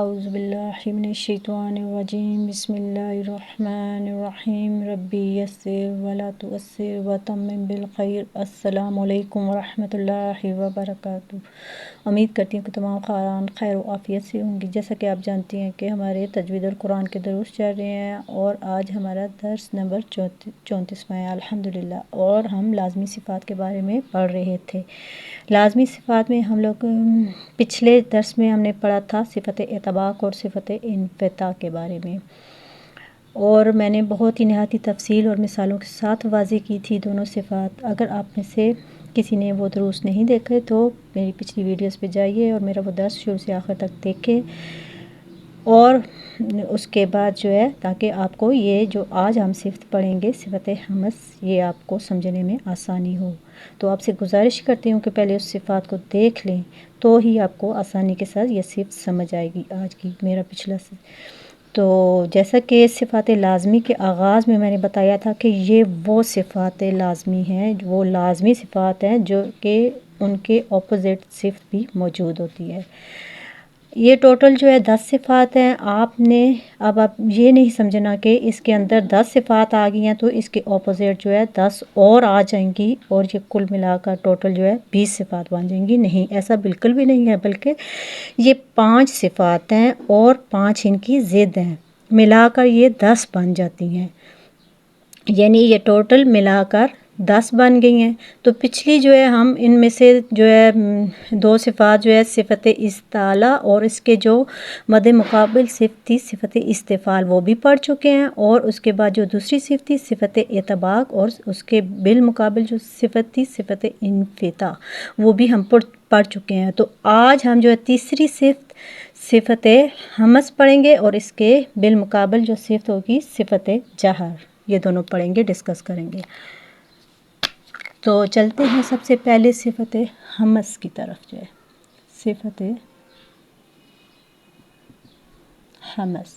اعوذ باللہ من الشیطان الرجیم بسم اللہ الرحمن الرحیم ربی یسر ولا تعسر وتمم بالخیر۔ السلام علیکم ورحمۃ اللہ وبرکاتہ۔ امید کرتی ہوں کہ تمام خاران خیر و عافیت سے ہوں گی۔ جیسا کہ آپ جانتی ہیں کہ ہمارے تجوید القرآن کے دروس چل رہے ہیں اور آج ہمارا درس نمبر 34واں ہے الحمدللہ، اور ہم لازمی صفات کے بارے میں پڑھ رہے تھے۔ لازمی صفات میں ہم لوگ پچھلے درس میں ہم نے پڑھا تھا صفت اطباق اور صفت انفتاح کے بارے میں، اور میں نے بہت ہی نہایت تفصیل اور مثالوں کے ساتھ واضح کی تھی دونوں صفات۔ اگر آپ میں سے کسی نے وہ دروس نہیں دیکھے تو میری پچھلی ویڈیوز پہ جائیے اور میرا وہ درس شروع سے آخر تک دیکھیں، اور اس کے بعد جو ہے تاکہ آپ کو یہ جو آج ہم صفت پڑھیں گے صفت حمس، یہ آپ کو سمجھنے میں آسانی ہو۔ تو آپ سے گزارش کرتی ہوں کہ پہلے اس صفات کو دیکھ لیں تو ہی آپ کو آسانی کے ساتھ یہ صفت سمجھ آئے گی آج کی میرا پچھلا تو جیسا کہ صفات لازمی کے آغاز میں نے بتایا تھا کہ یہ وہ صفات لازمی ہیں، وہ لازمی صفات ہیں جو کہ ان کے اپوزٹ صفت بھی موجود ہوتی ہے۔ یہ ٹوٹل جو ہے 10 صفات ہیں۔ آپ یہ نہیں سمجھنا کہ اس کے اندر 10 صفات آ گئی ہیں تو اس کے اپوزٹ جو ہے 10 اور آ جائیں گی اور یہ کل ملا کر ٹوٹل جو ہے 20 صفات بن جائیں گی۔ نہیں، ایسا بالکل بھی نہیں ہے، بلکہ یہ 5 صفات ہیں اور 5 ان کی ضد ہیں، ملا کر یہ 10 بن جاتی ہیں، یعنی یہ ٹوٹل ملا کر 10 بن گئی ہیں۔ تو پچھلی جو ہے ہم ان میں سے جو ہے 2 صفات جو ہے صفت استعلاء اور اس کے جو مد مقابل صفت تھی صفت استفعال وہ بھی پڑھ چکے ہیں، اور اس کے بعد جو دوسری صفت تھی صفت اطباق اور اس کے بالمقابل جو صفت تھی صفت انفتاح وہ بھی ہم پڑھ چکے ہیں۔ تو آج ہم جو ہے تیسری صفت حمس پڑھیں گے اور اس کے بالمقابل جو صفت ہوگی صفت جہر، یہ دونوں پڑھیں گے، ڈسکس کریں گے۔ تو چلتے ہیں سب سے پہلے صفت حمس کی طرف، جو ہے صفت حمس۔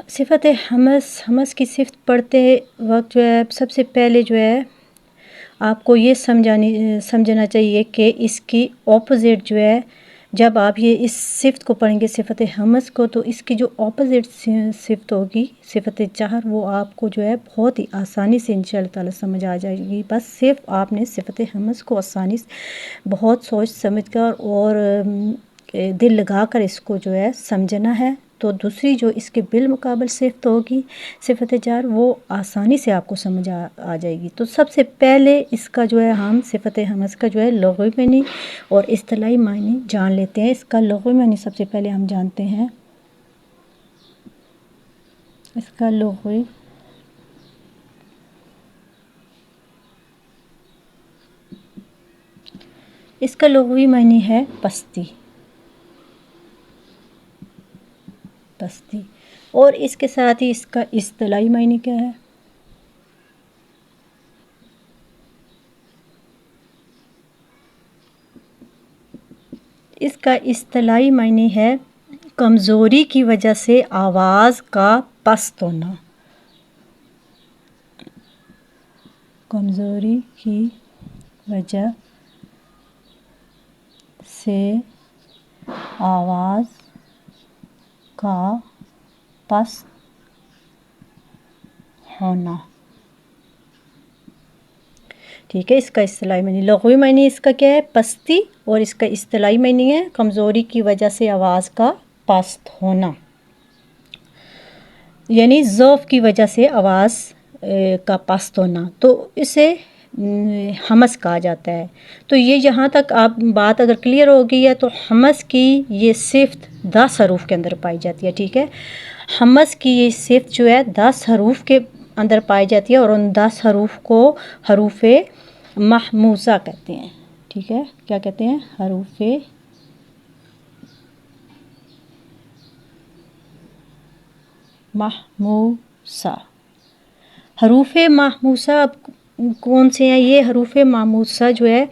صفت حمس کی صفت پڑھتے وقت جو ہے سب سے پہلے جو ہے آپ کو یہ سمجھنا چاہیے کہ اس کی اپوزٹ جو ہے، جب آپ یہ اس صفت کو پڑھیں گے صفت حمس کو، تو اس کی جو اپوزٹ صفت ہوگی صفت جہر، وہ آپ کو جو ہے بہت ہی آسانی سے انشاءاللہ تعالی سمجھ آ جائے گی۔ بس صرف آپ نے صفت حمس کو آسانی سے بہت سوچ سمجھ کر اور دل لگا کر اس کو جو ہے سمجھنا ہے، تو دوسری جو اس کے بالمقابل صفت ہوگی صفت جہر وہ آسانی سے آپ کو سمجھ آ جائے گی۔ تو سب سے پہلے اس کا جو ہے ہم صفت حمس کا جو ہے لغوی معنی اور اصطلاحی معنی جان لیتے ہیں۔ اس کا لغوی معنی سب سے پہلے ہم جانتے ہیں، اس کا لغوی معنی ہے پستی، اور اس کے ساتھ ہی اس کا اصطلاحی معنی کیا ہے؟ اس کا اصطلاحی معنی ہے کمزوری کی وجہ سے آواز کا پست ہونا، کمزوری کی وجہ سے آواز کا پست ہونا۔ ٹھیک ہے، اس کا اصطلاحی معنی، لغوی معنی اس کا کیا ہے؟ پستی، اور اس کا اصطلاحی معنی ہے کمزوری کی وجہ سے آواز کا پست ہونا، یعنی ضعف کی وجہ سے آواز کا پست ہونا، تو اسے حمس کہا جاتا ہے۔ تو یہ یہاں تک آپ بات اگر کلیئر ہو گئی ہے تو حمس کی یہ صفت 10 حروف کے اندر پائی جاتی ہے۔ ٹھیک ہے، حمس کی یہ صفت جو ہے 10 حروف کے اندر پائی جاتی ہے، اور ان 10 حروف کو حروف محموزہ کہتے ہیں۔ ٹھیک ہے، کیا کہتے ہیں؟ حروف محموزہ۔ حروف محموزہ کون سے ہیں؟ یہ حروف محموزہ جو ہے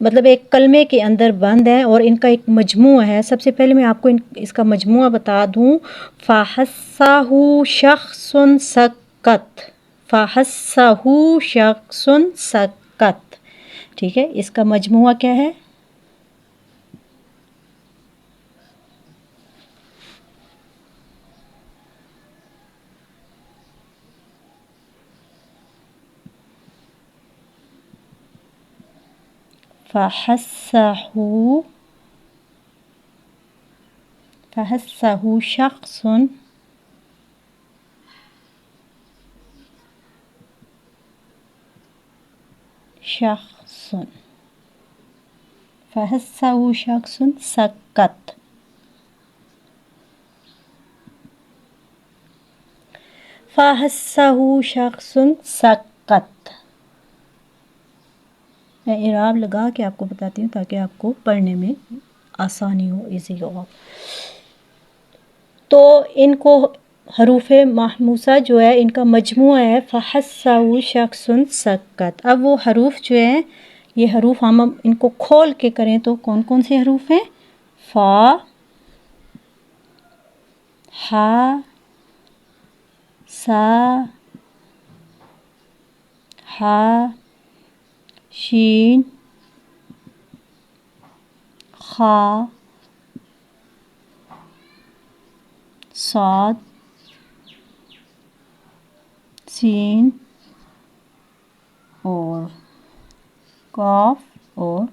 مطلب ایک کلمے کے اندر بند ہیں، اور ان کا ایک مجموعہ ہے۔ سب سے پہلے میں آپ کو اس کا مجموعہ بتا دوں، فَحَسَّهُ شَخْصٌ سَكَتَ، فَحَسَّهُ شَخْصٌ سَكَتَ، ٹھیک ہے، اس کا مجموعہ کیا ہے؟ فحسه شخص فحسه شخص سکت. فحسه شخص سکت. میں اعراب لگا کے آپ کو بتاتی ہوں تاکہ آپ کو پڑھنے میں آسانی ہو، ایزی ہو. تو ان کو حروف محموسہ جو ہے ان کا مجموعہ ہے فحسہ شخص سکت. اب وہ حروف جو ہیں، یہ حروف ہم ان کو کھول کے کریں تو کون کون سے حروف ہیں؟ فا، ہا، سا، ہا، شین، خا، صاد، سین اور قاف اور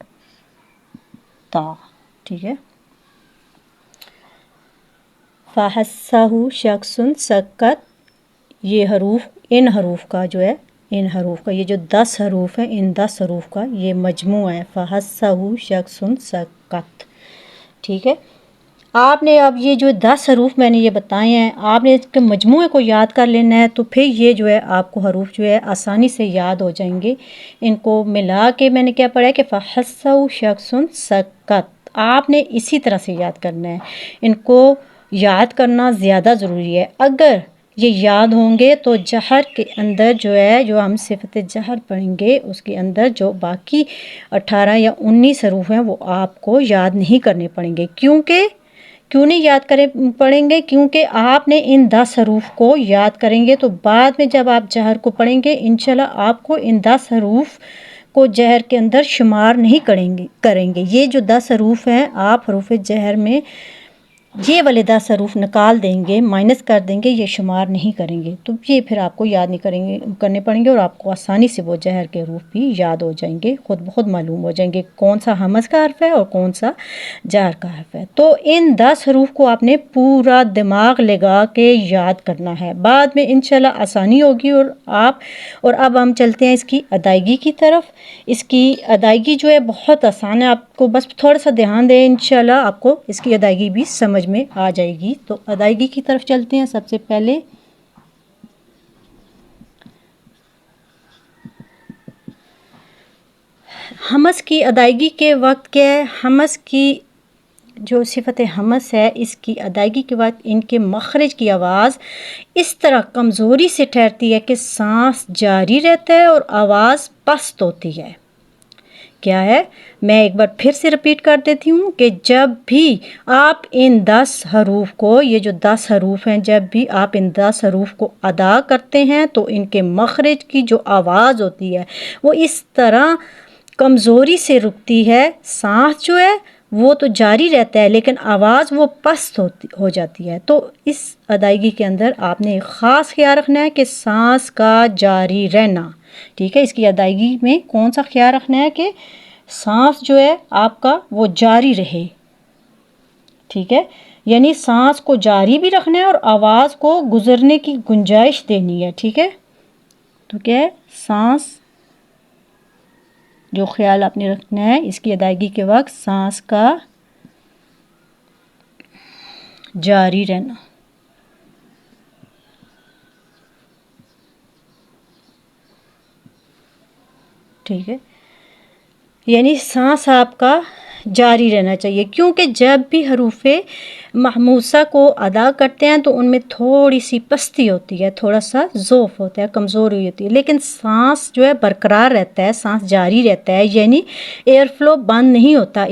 تا. ٹھیک ہے، فحسہ شخص سکت. یہ حروف، ان حروف کا جو ہے، ان حروف کا یہ جو 10 حروف ہیں، ان 10 حروف کا یہ مجموعہ ہے فحسہ شخص سکت. ٹھیک ہے، آپ نے اب یہ جو 10 حروف میں نے یہ بتائے ہیں، آپ نے اس کے مجموعے کو یاد کر لینا ہے. تو پھر یہ جو ہے آپ کو حروف جو ہے آسانی سے یاد ہو جائیں گے. ان کو ملا کے میں نے کیا پڑھا ہے کہ فحسہ شخص سکت. آپ نے اسی طرح سے یاد کرنا ہے. ان کو یاد کرنا زیادہ ضروری ہے. اگر یہ یاد ہوں گے تو جہر کے اندر جو ہے، جو ہم صفت جہر پڑھیں گے اس کے اندر جو باقی 18 یا 19 حروف ہیں وہ آپ کو یاد نہیں کرنے پڑیں گے. کیوں نہیں یاد پڑھیں گے؟ کیونکہ آپ نے ان 10 حروف کو یاد کریں گے تو بعد میں جب آپ جہر کو پڑھیں گے انشاءاللہ آپ کو ان 10 حروف کو جہر کے اندر شمار نہیں کریں گے. یہ جو 10 حروف ہیں آپ حروف جہر میں یہ والے 10 حروف نکال دیں گے، مائنس کر دیں گے، یہ شمار نہیں کریں گے. تو یہ پھر آپ کو یاد نہیں کرنے پڑیں گے اور آپ کو آسانی سے وہ جہر کے حروف بھی یاد ہو جائیں گے، خود بخود معلوم ہو جائیں گے کون سا ہمز کا حرف ہے اور کون سا جہر کا حرف ہے. تو ان 10 حروف کو آپ نے پورا دماغ لگا کے یاد کرنا ہے، بعد میں انشاءاللہ آسانی ہوگی. اور اب ہم چلتے ہیں اس کی ادائیگی کی طرف. اس کی ادائیگی جو ہے بہت آسان ہے، آپ کو بس تھوڑا سا دھیان دیں، انشاءاللہ آپ کو اس کی ادائیگی بھی سمجھ میں آ جائے گی. تو ادائیگی کی طرف چلتے ہیں. سب سے پہلے ہمز کی ادائیگی کے وقت کیا ہے؟ ہمز کی جو صفت ہمز ہے اس کی ادائیگی کے وقت ان کے مخرج کی آواز اس طرح کمزوری سے ٹھہرتی ہے کہ سانس جاری رہتا ہے اور آواز پست ہوتی ہے. کیا ہے؟ میں ایک بار پھر سے رپیٹ کر دیتی ہوں کہ جب بھی آپ ان 10 حروف کو، یہ جو 10 حروف ہیں، جب بھی آپ ان 10 حروف کو ادا کرتے ہیں تو ان کے مخرج کی جو آواز ہوتی ہے وہ اس طرح کمزوری سے رکتی ہے. سانس جو ہے وہ تو جاری رہتا ہے لیکن آواز وہ پست ہو جاتی ہے. تو اس ادائیگی کے اندر آپ نے ایک خاص خیال رکھنا ہے کہ سانس کا جاری رہنا. ٹھیک ہے، اس کی ادائیگی میں کون سا خیال رکھنا ہے کہ سانس جو ہے آپ کا وہ جاری رہے. ٹھیک ہے، یعنی سانس کو جاری بھی رکھنا ہے اور آواز کو گزرنے کی گنجائش دینی ہے. ٹھیک ہے، تو کیا ہے؟ سانس جو خیال آپ نے رکھنا ہے اس کی ادائیگی کے وقت سانس کا جاری رہنا. ٹھیک ہے، یعنی سانس آپ کا جاری رہنا چاہیے کیونکہ جب بھی حروف محموسہ کو ادا کرتے ہیں تو ان میں تھوڑی سی پستی ہوتی ہے، تھوڑا سا ضعف ہوتا ہے، کمزوری ہوتی ہے، لیکن سانس جو ہے برقرار رہتا ہے، سانس جاری رہتا ہے، یعنی ایئر فلو بند نہیں ہوتا،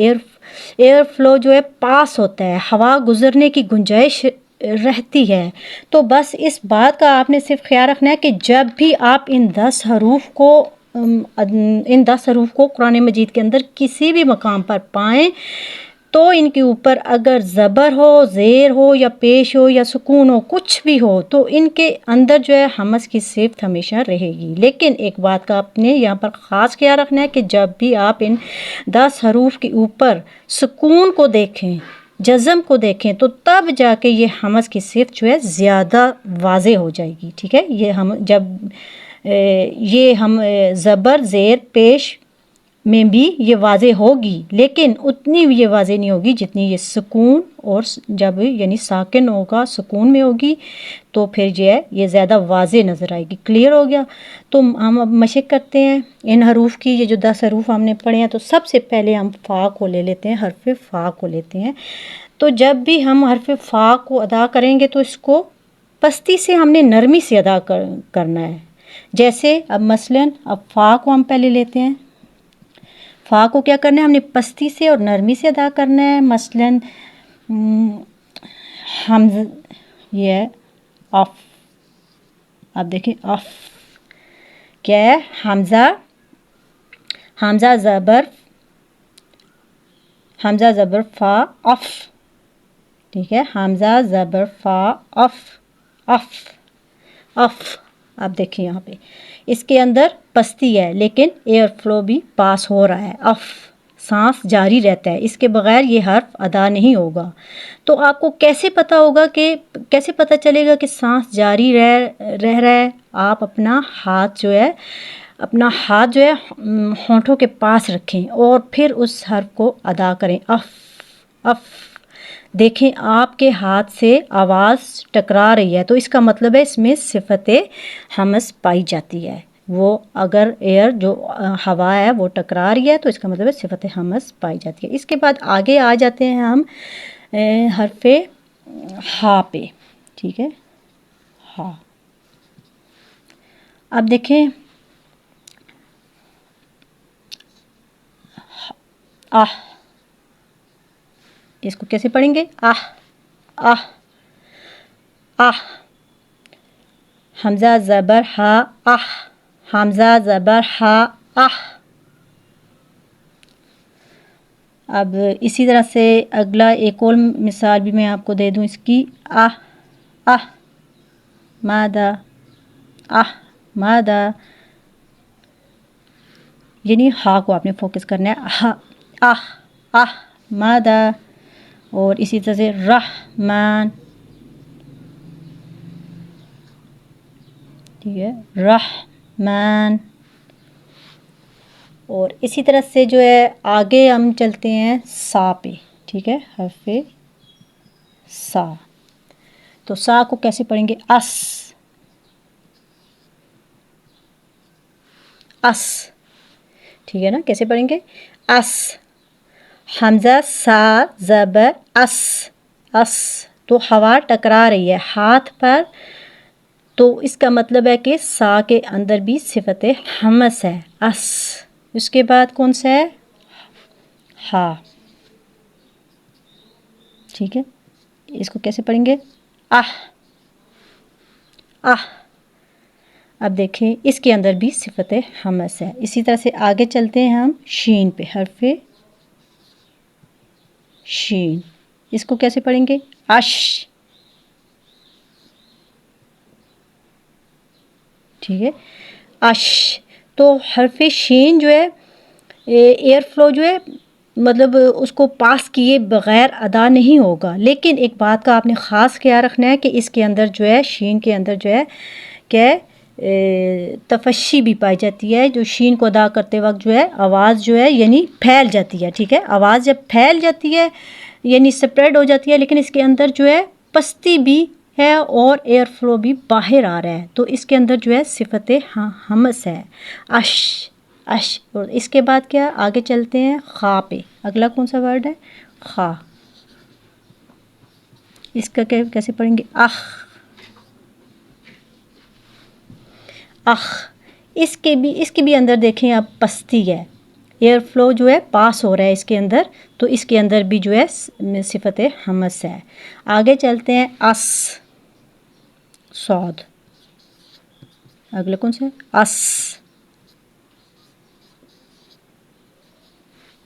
ایئر فلو جو ہے پاس ہوتا ہے، ہوا گزرنے کی گنجائش رہتی ہے. تو بس اس بات کا آپ نے صرف خیال رکھنا ہے کہ جب بھی آپ ان 10 حروف کو ان 10 حروف کو قرآن مجید کے اندر کسی بھی مقام پر پائیں تو ان کے اوپر اگر زبر ہو، زیر ہو یا پیش ہو یا سکون ہو، کچھ بھی ہو، تو ان کے اندر جو ہے حمز کی صفت ہمیشہ رہے گی۔ لیکن ایک بات کا آپ نے یہاں پر خاص خیال رکھنا ہے کہ جب بھی آپ ان 10 حروف کے اوپر سکون کو دیکھیں، جزم کو دیکھیں، تو تب جا کے یہ حمز کی صفت جو ہے زیادہ واضح ہو جائے گی، ٹھیک ہے۔ یہ ہم جب یہ ہم زبر، زیر، پیش میں بھی یہ واضح ہوگی، لیکن اتنی یہ واضح نہیں ہوگی جتنی یہ سکون اور جب یعنی ساکن ہوگا، سکون میں ہوگی، تو پھر جو ہے یہ زیادہ واضح نظر آئے گی۔ کلیئر ہو گیا؟ تو ہم اب مشق کرتے ہیں ان حروف کی۔ یہ جو 10 حروف ہم نے پڑھے ہیں، تو سب سے پہلے ہم فا کو لے لیتے ہیں، حرف فا کو لیتے ہیں۔ تو جب بھی ہم حرف فا کو ادا کریں گے تو اس کو پستی سے ہم نے نرمی سے ادا کرنا ہے۔ جیسے اب مثلاً اب فا کو ہم پہلے لیتے ہیں، فا کو کیا کرنا ہے، ہم نے پستی سے اور نرمی سے ادا کرنا ہے۔ مثلاً یہ ہے اف، اب دیکھیں اف کیا ہے، حمزہ زبر فا اف، ٹھیک ہے، حمزہ زبر فا اف، اف۔ اب دیکھیں یہاں پہ اس کے اندر پستی ہے لیکن ایئر فلو بھی پاس ہو رہا ہے، اف، سانس جاری رہتا ہے، اس کے بغیر یہ حرف ادا نہیں ہوگا۔ تو آپ کو کیسے پتہ چلے گا کہ سانس جاری رہ رہا ہے؟ آپ اپنا ہاتھ جو ہے ہونٹوں کے پاس رکھیں اور پھر اس حرف کو ادا کریں، اف۔ دیکھیں آپ کے ہاتھ سے آواز ٹکرا رہی ہے تو اس کا مطلب ہے اس میں صفت حمز پائی جاتی ہے۔ وہ اگر ایئر جو ہوا ہے وہ ٹکرا رہی ہے تو اس کا مطلب ہے صفت حمز پائی جاتی ہے۔ اس کے بعد آگے آ جاتے ہیں ہم حرف ہا پہ، ٹھیک ہے، ہا۔ اب دیکھیں آہ، اس کو کیسے پڑھیں گے؟ آہ، آہ، آہ، حمزہ زبر ہا، آہ، حمزہ زبر ہا، آہ۔ اب اسی طرح سے اگلا ایک اور مثال بھی میں آپ کو دے دوں اس کی، آہ، آہ، مادہ، آہ، مادہ، یعنی ہا کو آپ نے فوکس کرنا ہے، ہا، آہ، آہ، مادہ۔ اور اسی طرح سے رحمان، ٹھیک ہے، رحمان۔ اور اسی طرح سے جو ہے آگے ہم چلتے ہیں سا پہ، ٹھیک ہے، حرف سا۔ تو سا کو کیسے پڑھیں گے؟ اس، اس، ٹھیک ہے نا، کیسے پڑھیں گے؟ اس، حمزہ سا زبر اس، اس۔ تو ہوا ٹکرا رہی ہے ہاتھ پر، تو اس کا مطلب ہے کہ سا کے اندر بھی صفت حمز ہے، اس۔ اس کے بعد کون سا ہے؟ ہا، ٹھیک ہے، اس کو کیسے پڑھیں گے؟ آہ، آہ۔ اب دیکھیں اس کے اندر بھی صفت حمز ہے۔ اسی طرح سے آگے چلتے ہیں ہم شین پہ، حرف شین، اس کو کیسے پڑھیں گے؟ اش، ٹھیک ہے، اش۔ تو حرف شین جو ہے ایئر فلو جو ہے مطلب اس کو پاس کیے بغیر ادا نہیں ہوگا، لیکن ایک بات کا آپ نے خاص خیال رکھنا ہے کہ اس کے اندر جو ہے شین کے اندر جو ہے کہ تفشی بھی پائی جاتی ہے، جو شین کو ادا کرتے وقت جو ہے آواز جو ہے یعنی پھیل جاتی ہے، ٹھیک ہے، آواز جب پھیل جاتی ہے یعنی سپریڈ ہو جاتی ہے، لیکن اس کے اندر جو ہے پستی بھی ہے اور ایئر فلو بھی باہر آ رہا ہے، تو اس کے اندر جو ہے صفت حمز ہے، اش، اش۔ اور اس کے بعد کیا آگے چلتے ہیں خا پہ، اگلا کون سا ورڈ ہے؟ خا، اس کا کیسے پڑھیں گے؟ اخ، اخ۔ اس کے بھی اندر دیکھیں آپ پستی ہے، ایئر فلو جو ہے پاس ہو رہا ہے اس کے اندر، تو اس کے اندر بھی جو ہے صفت حمز ہے۔ آگے چلتے ہیں اس، صاد، اگلا کون سا ہے؟ اس،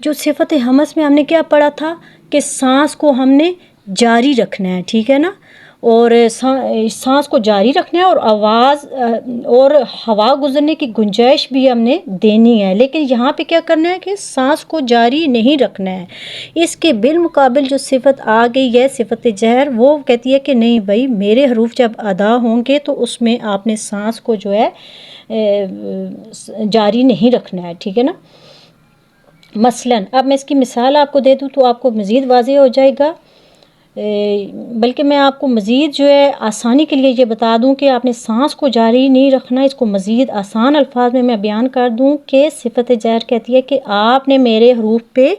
جو صفت ہمس میں ہم نے کیا پڑھا تھا کہ سانس کو ہم نے جاری رکھنا ہے، ٹھیک ہے نا، اور سانس کو جاری رکھنا ہے اور آواز اور ہوا گزرنے کی گنجائش بھی ہم نے دینی ہے، لیکن یہاں پہ کیا کرنا ہے کہ سانس کو جاری نہیں رکھنا ہے۔ اس کے بالمقابل جو صفت آ گئی ہے صفت جہر، وہ کہتی ہے کہ نہیں بھائی میرے حروف جب ادا ہوں گے تو اس میں آپ نے سانس کو جو ہے جاری نہیں رکھنا ہے، ٹھیک ہے نا۔ مثلاً اب میں اس کی مثال آپ کو دے دوں تو آپ کو مزید واضح ہو جائے گا، بلکہ میں آپ کو مزید جو ہے آسانی کے لیے یہ بتا دوں کہ آپ نے سانس کو جاری نہیں رکھنا، اس کو مزید آسان الفاظ میں بیان کر دوں کہ صفت جہر کہتی ہے کہ آپ نے میرے حروف پہ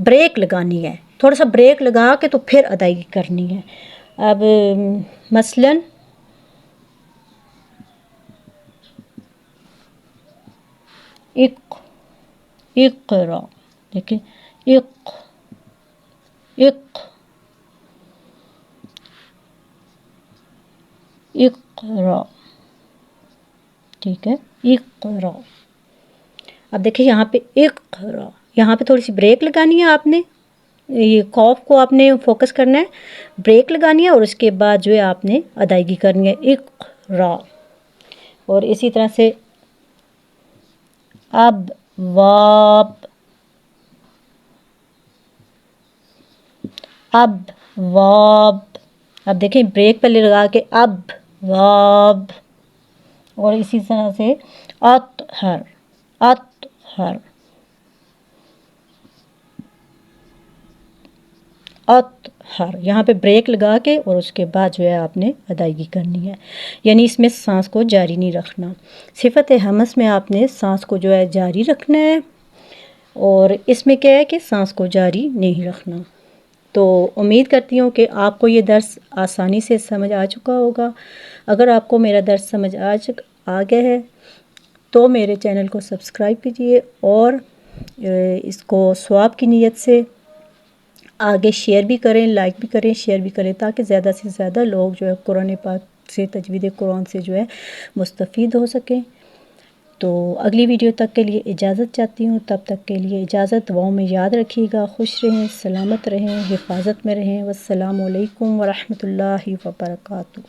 بریک لگانی ہے، تھوڑا سا بریک لگا کے تو پھر ادائیگی کرنی ہے۔ اب مثلاً اقرا، دیکھیں اقرا، ٹھیک ہے، اقرا۔ اب دیکھیں یہاں پہ اقرا، یہاں پہ تھوڑی سی بریک لگانی ہے، آپ نے یہ قوف کو آپ نے فوکس کرنا ہے، بریک لگانی ہے اور اس کے بعد جو ہے آپ نے ادائیگی کرنی ہے اقرا۔ اور اسی طرح سے ابواب، اب دیکھیں بریک پہلے لگا کے ابواب، اور اسی طرح سے اطہر، یہاں پہ بریک لگا کے اور اس کے بعد جو ہے آپ نے ادائیگی کرنی ہے، یعنی اس میں سانس کو جاری نہیں رکھنا۔ صفت ہمس میں آپ نے سانس کو جو ہے جاری رکھنا ہے، اور اس میں کیا ہے کہ سانس کو جاری نہیں رکھنا۔ تو امید کرتی ہوں کہ آپ کو یہ درس آسانی سے سمجھ آ چکا ہوگا۔ اگر آپ کو میرا درس سمجھ آ گیا ہے تو میرے چینل کو سبسکرائب کیجئے اور اس کو ثواب کی نیت سے آگے شیئر بھی کریں، لائک بھی کریں، شیئر بھی کریں، تاکہ زیادہ سے زیادہ لوگ جو ہے قرآن پاک سے، تجوید قرآن سے جو ہے مستفید ہو سکیں۔ تو اگلی ویڈیو تک کے لیے اجازت چاہتی ہوں، تب تک کے لیے اجازت، دعاؤں میں یاد رکھیے گا، خوش رہیں، سلامت رہیں، حفاظت میں رہیں۔ والسلام علیکم ورحمۃ اللہ وبرکاتہ۔